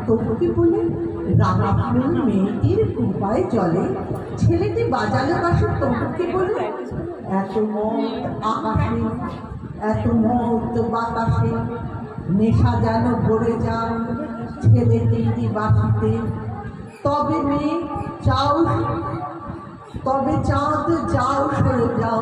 তবুকি বলে রাঙাপুর মেয়েটির কুপায় জলে ছেলেটি বাজালো বাসুর তবুকি বলে এত মত আকাশে এত মত বাতাসে নেশা যেন ভরে যায় ছেলেটির বাসিতে তবে মেয়ে চাও তবে চাঁদ যাও সরে যাও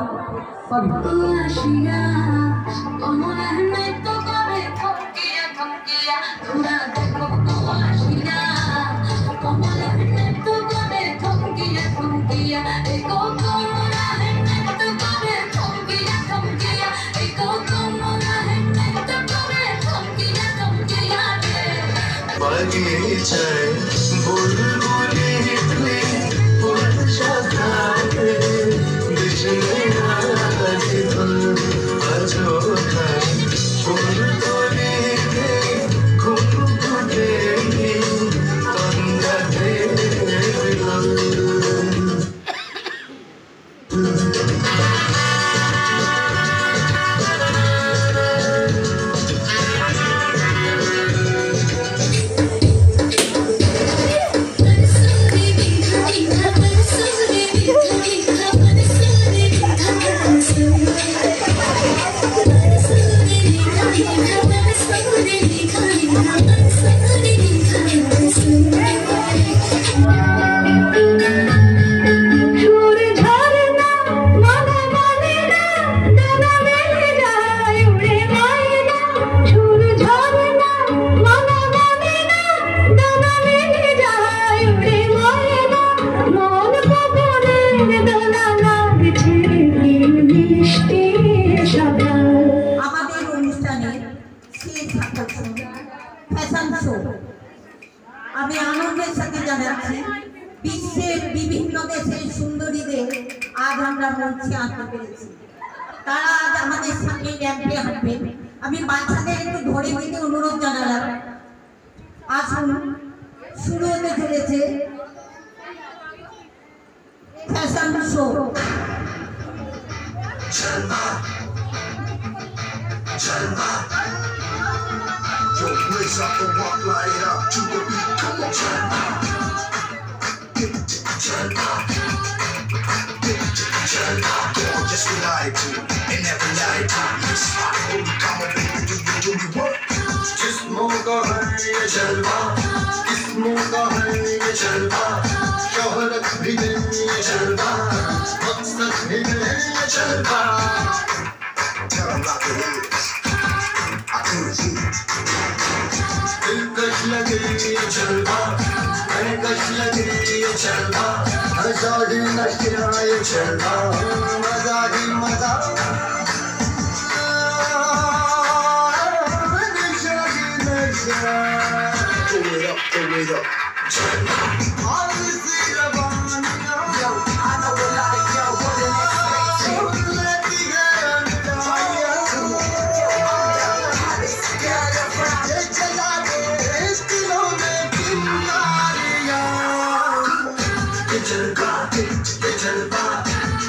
আমি আনন্দের সাথে জানাচ্ছি বিশ্বের বিভিন্ন দেশের সুন্দরীদের আজ আমরা মঞ্চে আনতে পেরেছি। তারা আজ আমাদের সামনে র্যাম্পে হাঁটবেন। আমি বাচ্চাদের একটু ধরে দিতে অনুরোধ জানালাম। আসুন, শুরু হতে চলেছে fashion show. Your place up and walk light up to the beat. Come on, turn up. Turn up. Turn up. Don't just lie to and never lie to. This hot holy come on, baby, do you what? जिस्मों का है ये जलवा, जिस्मों का है ये जलवा, शोहरत भी नहीं ये जलवा, मकसद भी नहीं ये जलवा. Tell them like it is. I couldn't see it. दिलकश लगे ये जलवा, दिलकश लगे ये जलवा, मजा ही नशा ये जलवा, मजा ही मजा, नशा ही नशा. Throw it up, जलवा. All this is रवानियाँ, yo, I know a lot of y'all wouldn't expect it. Let me get under fire.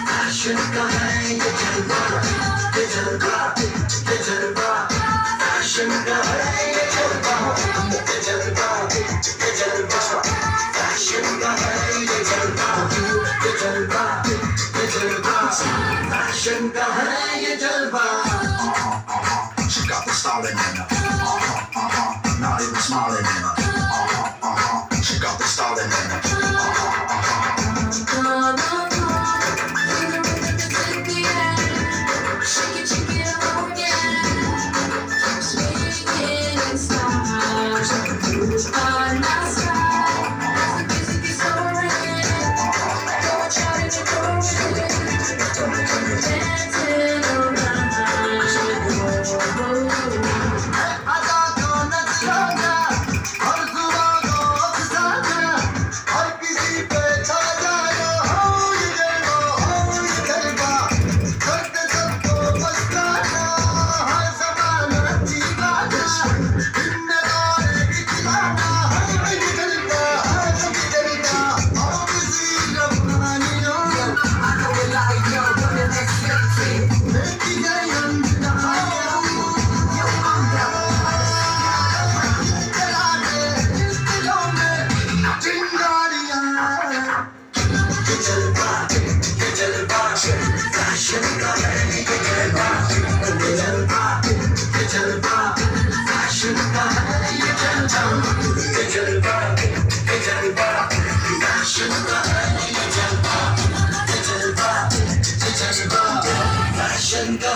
Fashion का है ये जलवा, ये जलवा, ये जलवा. Fashion का है ये जलवा, ये जलवा, ये जलवा. Fashion का है ये जलवा, ये जलवा, ये जलवा. Fashion का है ये जलवा. She got the styling in her, not even smiling in her. She got the styling in her. ये जलवा फैशन का है ये जलवा ये जलवा फैशन का